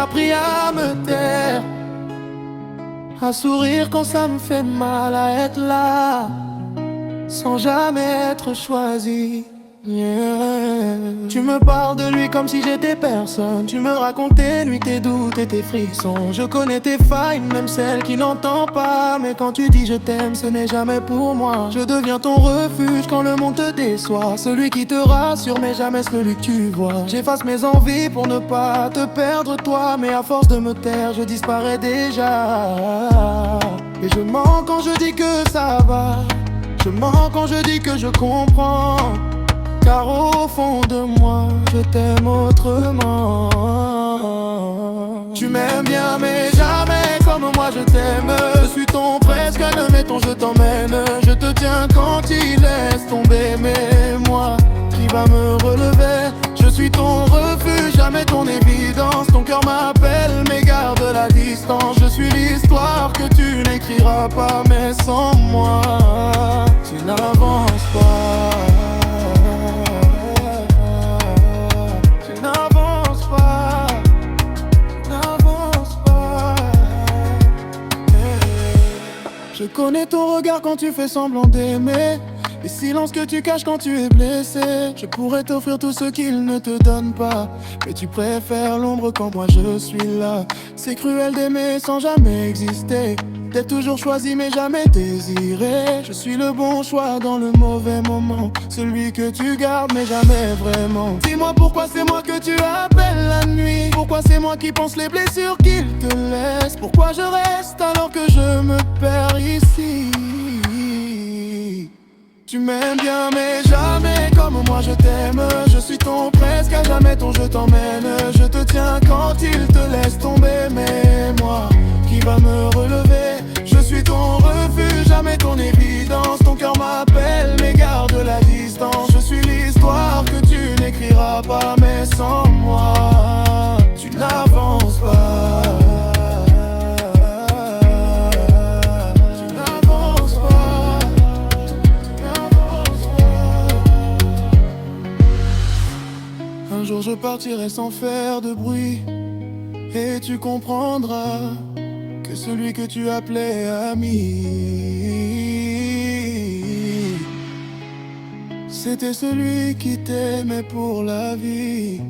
appris à me taire, à sourire quand ça me fait mal, à être là sans jamais être choisi. Yeah. Tu me parles de lui comme si j'étais personne. Tu me racontes tes nuits, tes doutes et tes frissons. Je connais tes failles, même celles qui n'entendent pas. Mais quand tu dis je t'aime, ce n'est jamais pour moi. Je deviens ton refuge quand le monde te déçoit. Celui qui te rassure, mais jamais celui que tu vois. J'efface mes envies pour ne pas te perdre toi. Mais à force de me taire, je disparais déjà. Et je mens quand je dis que ça va. Je mens quand je dis que je comprends. Car au fond de moi, je t'aime autrement. Tu m'aimes bien mais jamais comme moi je t'aime. Je suis ton presque, mais ton je t'emmène. Je te tiens quand il laisse tomber. Mais moi, qui va me relever? Je suis ton refuge, jamais ton évidence. Ton cœur m'appelle mais garde la distance. Je suis l'histoire que tu n'écriras pas. Mais sans moi, tu n'avances pas. Je connais ton regard quand tu fais semblant d'aimer, les silences que tu caches quand tu es blessé. Je pourrais t'offrir tout ce qu'il ne te donne pas, mais tu préfères l'ombre quand moi je suis là. C'est cruel d'aimer sans jamais exister, d'être toujours choisi mais jamais désiré. Je suis le bon choix dans le mauvais moment, celui que tu gardes mais jamais vraiment. Dis-moi pourquoi c'est moi que tu appelles la nuit. Pourquoi c'est moi qui pense les blessures qu'il te laisse. Pourquoi je reste alors que je me perds ici. Tu m'aimes bien mais jamais comme moi je t'aime. Je suis ton presque, à jamais ton je t'emmène. Je te tiens quand il te laisse tomber. Mais moi, qui va me relever? Je suis ton refuge, jamais ton évidence. Ton cœur m'appelle mais garde la distance. Je suis l'histoire que tu n'écriras pas. Mais sans moi, tu n'avances pas. Un jour je partirai sans faire de bruit, et tu comprendras que celui que tu appelais ami, c'était celui qui t'aimait pour la vie.